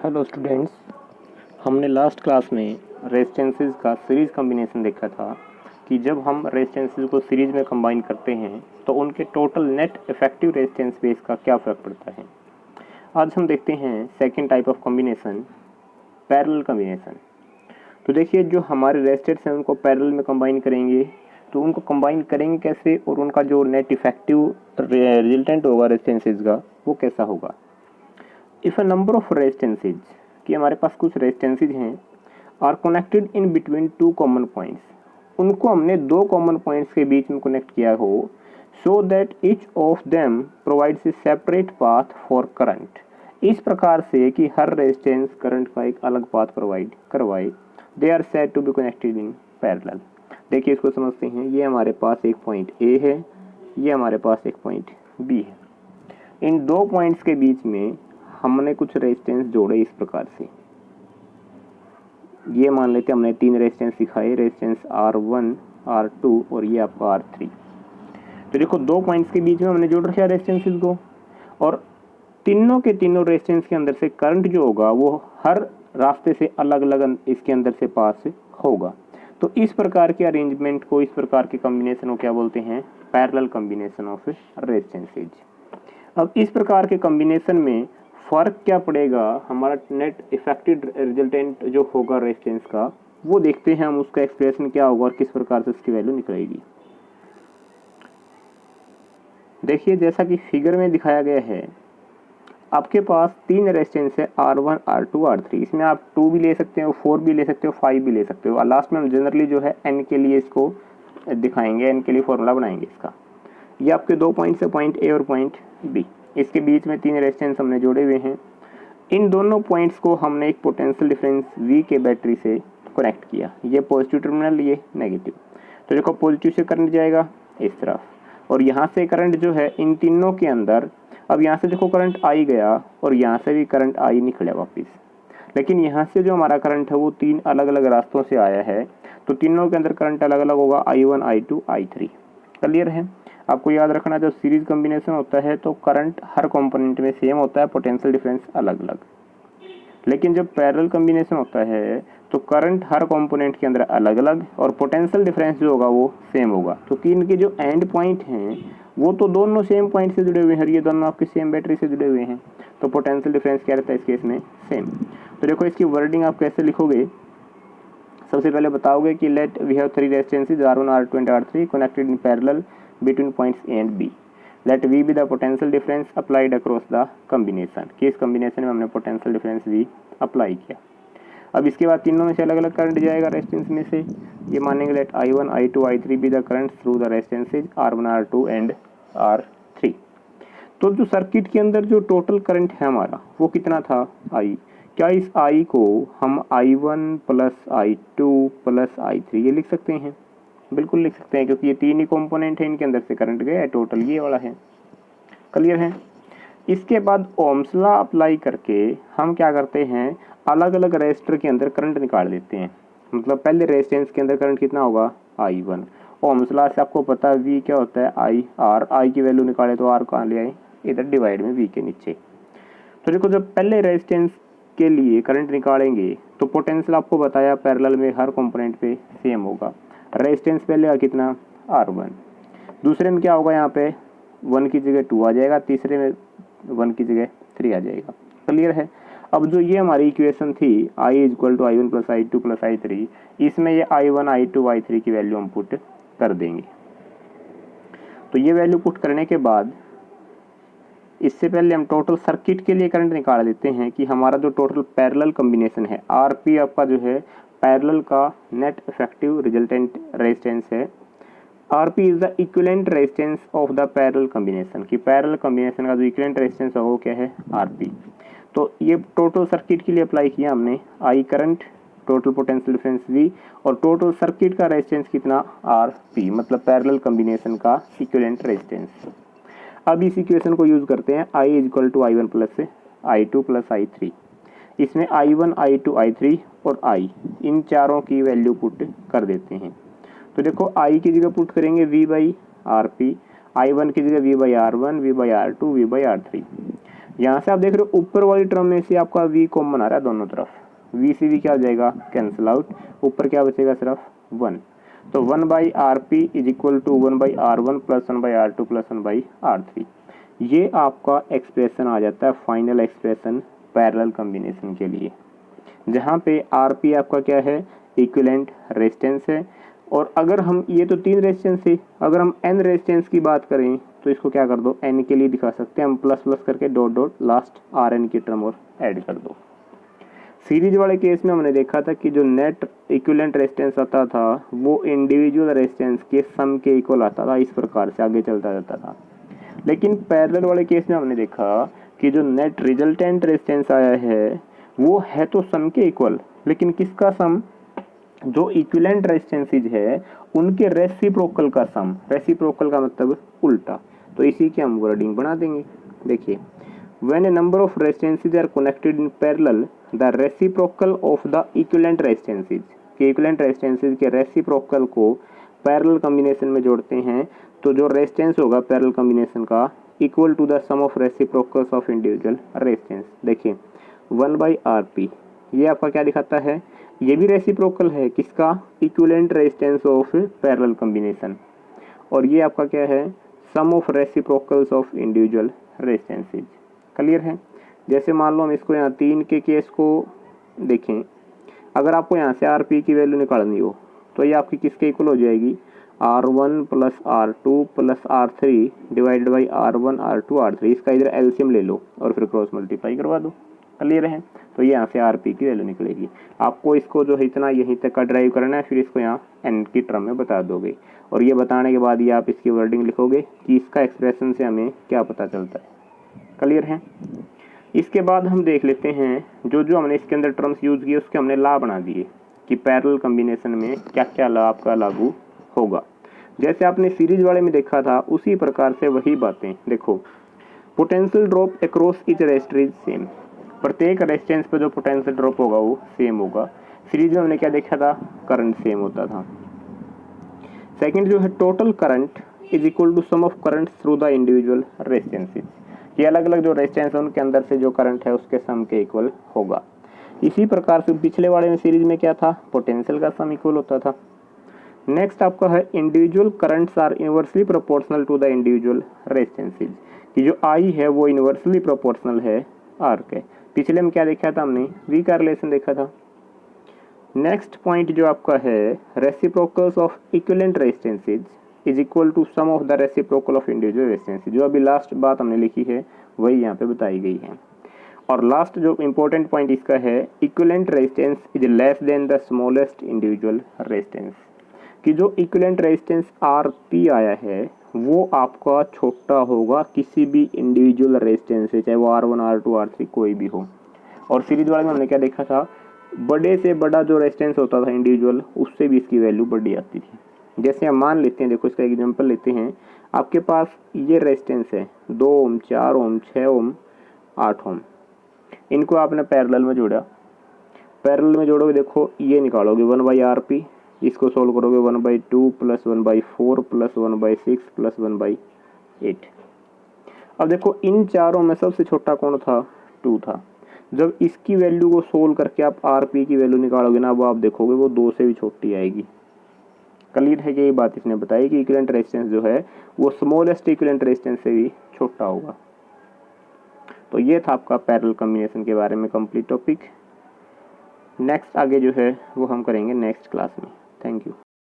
Hello students, हमने last class में resistances का सीरीज़ कॉम्बिनेशन देखा था कि जब हम रेजिस्टेंसेस को सीरीज़ में कंबाइन करते हैं तो उनके total net effective resistance base का क्या फ़र्क पड़ता है। आज हम देखते हैं second type of combination, parallel combination. तो देखिए, जो हमारे रेजिस्टेंस हैं उनको पैरेलल में कंबाइन करेंगे तो उनको कंबाइन करेंगे कैसे और उनका जो नेट इफेक्टिव रिजल्टेंट होगा रेजिस्टेंसेस का वो कैसा होगा। If a number of resistances, कि हमारे पास कुछ रेजिस्टेंसेज हैं, are connected in between two common points, उनको हमने दो कॉमन पॉइंट्स के बीच में कनेक्ट किया हो, so that each of them provides a separate path for current, इस प्रकार से कि हर रेजिस्टेंस करंट का एक अलग पाथ प्रोवाइड करवाए, they are said to be connected in parallel. देखिए, इसको समझते हैं। ये हमारे पास एक पॉइंट ए है, ये हमारे पास एक पॉइंट बी है। इन दो पॉइंट्स के बीच में हमने कुछ रेजिस्टेंस जोड़े इस प्रकार से। ये मान लेते हमने तीन रेजिस्टेंस दिखाए, रेजिस्टेंस R1, R2 और ये आपका R3। तो देखो, दो पॉइंट्स के बीच में हमने जोड़ रखा रेजिस्टेंसेस को, और तीनों के तीनों रेजिस्टेंस के अंदर से करंट जो होगा वो हर रास्ते से अलग अलग इसके अंदर से पास होगा। तो इस प्रकार के अरेंजमेंट को, इस प्रकार के कॉम्बिनेशन को क्या बोलते हैं? Parallel combination of resistances. अब इस प्रकार के कॉम्बिनेशन में फ़र्क क्या पड़ेगा, हमारा नेट इफेक्टिव रिजल्टेंट जो होगा रेजिस्टेंस का, वो देखते हैं हम। उसका एक्सप्रेशन क्या होगा और किस प्रकार से उसकी वैल्यू निकलेगी। देखिए, जैसा कि फिगर में दिखाया गया है, आपके पास तीन रेजिस्टेंस है, R1, R2, R3। इसमें आप 2 भी ले सकते हो, 4 भी ले सकते हो, 5 भी ले सकते हो। और लास्ट में हम जनरली जो है n के लिए इसको दिखाएंगे, n के लिए फॉर्मूला बनाएंगे इसका। ये आपके दो पॉइंट्स है, पॉइंट ए और पॉइंट बी। इसके बीच में तीन रेजिस्टेंस हमने जोड़े हुए हैं। इन दोनों पॉइंट्स को हमने एक पोटेंशियल डिफरेंस V के बैटरी से कनेक्ट किया। ये पॉजिटिव टर्मिनल, ये नेगेटिव। तो देखो, पॉजिटिव से करंट जाएगा इस तरफ, और यहाँ से करंट जो है इन तीनों के अंदर, अब यहाँ से देखो करंट आई गया और यहाँ से भी करंट आई निकला वापस। लेकिन यहाँ से जो हमारा करंट है वो तीन अलग अलग रास्तों से आया है, तो तीनों के अंदर करंट अलग अलग होगा, I1, I2, I3। क्लियर है? आपको याद रखना, जब सीरीज कॉम्बिनेशन होता है तो करंट हर कंपोनेंट में सेम होता है, पोटेंशियल डिफरेंस अलग अलग। लेकिन जब पैरेलल कॉम्बिनेशन होता है तो करंट हर कंपोनेंट के अंदर अलग अलग और पोटेंशियल डिफरेंस जो होगा वो सेम होगा। तो कि इनके जो एंड पॉइंट हैं वो तो दोनों सेम पॉइंट से जुड़े हुए हैं, ये दोनों आपके सेम बैटरी से जुड़े हुए हैं, तो पोटेंशियल डिफरेंस क्या रहता है इस केस में? सेम। तो देखो, इसकी वर्डिंग आप कैसे लिखोगे। सबसे पहले बताओगे कि let we have three resistances R1, R2 and R3 connected in parallel between points A and B. Let V be the potential difference applied across the combination. कि इस कॉम्बिनेशन में हमने पोटेंशियल डिफरेंस V अप्लाई किया। अब इसके बाद तीनों में से अलग अलग करंट जाएगा रेजिस्टेंस में से। ये मानेंगे let I1, I2, I3 be the current through the resistances R1, R2 and R3। तो जो सर्किट के अंदर जो टोटल करंट है हमारा वो कितना था? I। क्या इस I को हम I1 plus I2 plus I3 ये लिख सकते हैं? बिल्कुल लिख सकते हैं, क्योंकि ये तीन ही कंपोनेंट है, इनके अंदर से करंट गया है, टोटल ये वाला है। क्लियर है? इसके बाद ओम्स लॉ अप्लाई करके हम क्या करते हैं, अलग अलग रेजिस्टर के अंदर करंट निकाल देते हैं। मतलब पहले रेजिस्टेंस के अंदर करंट कितना होगा? I1। ओम्स लॉ से आपको पता है V क्या होता है? I R। I की वैल्यू निकाले तो R कहाँ ले आए? इधर डिवाइड में V के नीचे। तो देखो, जब पहले रेजिस्टेंस के लिए करंट निकालेंगे तो पोटेंशियल आपको बताया पैरेलल में हर कंपोनेंट पे सेम होगा। रेजिस्टेंस पहले कितना? R1। दूसरे में क्या होगा? यहाँ पे 1 की जगह 2 आ जाएगा, तीसरे में 1 की जगह 3 आ जाएगा। क्लियर है? अब जो ये हमारी इक्वेशन थी I equal to I1 plus I2 plus I3, इसमें ये I1, I2, I3 की वैल्यू हम पुट कर देंगे। तो ये वैल्यू पुट करने के बाद इससे पहले हम टोटल सर्किट के लिए करंट निकाल देते हैं कि हमारा जो टोटल पैरेलल कॉम्बिनेशन है, RP आपका जो है पैरेलल का नेट इफेक्टिव रिजल्टेंट रेजिस्टेंस है। RP is the equivalent resistance of the parallel combination, कि पैरेलल कॉम्बिनेशन का जो इक्विवेलेंट रेजिस्टेंस है वो क्या है? RP। तो ये टोटल सर्किट के लिए अप्लाई किया हमने। I current, total potential difference V, और टोटल सर्किट का रेजिस्टेंस कितना? RP, मतलब पैरेलल कॉम्बिनेशन का इक्विवेलेंट रेजिस्टेंस। अब इस इक्वेशन को यूज करते हैं, I equal to I1 plus I2 plus I3। इसमें I1, I2, I3 और I, इन चारों की वैल्यू पुट कर देते हैं। तो देखो, I की जगह पुट करेंगे V/RP, I1 की जगह V/R1, V/R2, V/R3। यहाँ से आप देख रहे हो ऊपर वाली टर्म में से आपका v कॉमन आ रहा है दोनों तरफ, v से v क्या हो जाएगा कैंसिल आउट, ऊपर क्या बचेगा सिर्फ 1। तो 1/rp is equal to 1/r1 plus 1/r2 plus 1/r3। ये आपका एक्सप्रेशन आ जाता है फाइनल एक्सप्रेशन पैरेलल कॉम्बिनेशन के लिए, जहाँ पे rp आपका क्या है इक्विवेलेंट रेजिस्टेंस है। और अगर हम ये तो 3 रेजिस्टेंस है, अगर हम n रेजिस्टेंस की बात करें तो इसको क्या कर दो n के लिए दिखा सकते हैं हम, प्लस प्लस करके डॉट डॉट लास्ट rn की टर्म और ऐड कर दो। सीरीज वाले केस में हमने देखा था कि जो नेट इक्विवेलेंट रेजिस्टेंस आता था वो इंडिविजुअल रेजिस्टेंस के सम के इक्वल आता था, इस प्रकार से आगे चलता जाता था। लेकिन पैरेलल वाले केस में हमने देखा कि जो नेट रिजल्टेंट रेजिस्टेंस आया है वो है तो सम के इक्वल, लेकिन किसका सम, जो इक्विवेलेंट रेजिस्टेंसेज है उनके रेसिप्रोकल का सम, रेसिप्रोकल का मतलब उल्टा। तो इसी की हम वर्डिंग बना देंगे। देखिए, when a number of resistances are connected in parallel the reciprocal of the equivalent resistances, के इक्विवेलेंट रेजिस्टेंसेज के रेसिप्रोकल को पैरेलल कॉम्बिनेशन में जोड़ते हैं तो जो रेजिस्टेंस होगा पैरेलल कॉम्बिनेशन का equal to the sum of reciprocals of individual resistance. देखिए 1/rp ये आपका क्या दिखाता है, ये भी रेसिप्रोकल है किसका, equivalent resistance of parallel combination, और ये आपका क्या है sum of reciprocals of individual resistances. Clear है। जैसे मान लो हम इसको यहाँ 3 के केस को देखें, अगर आपको यहाँ से rp की वैल्यू निकालनी हो तो ये आपकी किसके इक्वल हो जाएगी, r1 plus r2 plus r3 divided by r1 r2 r3। इसका इधर एलसीएम ले लो और फिर क्रॉस मल्टीप्लाई करवा दो। क्लियर है। तो ये यहाँ से rp की वैल्यू निकलेगी। आपको इसको जो है इतना यहीं तक का ड्राइव करना है, फिर इसको यहाँ n की टर्म में बता दोगे, और ये बताने के बाद ये आप इसकी वर्डिंग लिखोगे कि इसका एक्सप्रेशन से हमें क्या पता चलता है। क्लियर है। इसके बाद हम देख लेते हैं जो जो हमने इसके अंदर टर्म्स यूज किए उसके हमने लॉ बना दिए कि पैरेलल कॉम्बिनेशन में क्या क्या लॉ आपका लागू होगा। जैसे आपने सीरीज वाले में देखा था उसी प्रकार से वही बातें देखो। Potential drop across each resistor is same, प्रत्येक रेजिस्टेंस पे जो पोटेंशियल ड्रॉप होगा वो सेम होगा। सीरीज में हमने क्या देखा था, करंट सेम होता था। सेकंड जो है total current is equal to sum of current through the individual resistances, ये अलग अलग जो रेजिस्टेंस है उनके अंदर से जो करंट है उसके सम के इक्वल होगा। इसी प्रकार से पिछले वाले में सीरीज में क्या था, पोटेंशियल का सम इक्वल होता था। नेक्स्ट आपका है individual currents are inversely proportional to the individual resistances, कि जो आई है वो इनवर्सली प्रोपोर्शनल है आर के। पिछले में क्या देखा था हमने, वी का रिलेशन देखा था। नेक्स्ट पॉइंट जो आपका है reciprocals of equivalent resistances is equal to sum of the reciprocal of individual resistances, जो अभी लास्ट बात हमने लिखी है वही यहाँ पे बताई गई है। और लास्ट जो इंपॉर्टेंट पॉइंट इसका है equivalent resistance is less than the smallest individual resistance, कि जो इक्विवेलेंट रेजिस्टेंस RP आया है वो आपका छोटा होगा किसी भी इंडिविजुअल रेजिस्टेंस से, चाहे वो R1 R2 R3 कोई भी हो। और सीरीज वाले में हमने क्या देखा था, बड़े से बड़ा जो रेजिस्टेंस होता था इंडिविजुअल उससे भी इसकी वैल्यू बड़ी आती थी। जैसे हम मान लेते हैं, देखो इसका एग्जांपल लेते हैं, आपके पास ये रेजिस्टेंस है 2 ओम 4 ओम 6 ओम 8 ओम, इनको आपने पैरेलल में जोड़ा, पैरेलल में जोड़ोगे देखो ये निकालोगे 1/rp, इसको सोल्व करोगे 1/2 प्लस 1/4 प्लस 1/6 प्लस 1/8। अब देखो इन चारों में सबसे छोटा कौन था, 2 था। जब इसकी वैल्यू को सोल्व करके आप RP की वैल्यू निकालोगे ना, वो आप देखोगे वो 2 से भी छोटी आएगी। क्लियर है कि ये बात इसने बताई कि इक्विवेलेंट रेजिस्टेंस जो है वो स्मॉलेस्ट इक्विवेलेंट रेजिस्टेंस से भी छोटा होगा। तो ये था आपका पैरेलल कॉम्बिनेशन के बारे में कंप्लीट टॉपिक। नेक्स्ट आगे जो है वो हम करेंगे नेक्स्ट क्लास में। Thank you.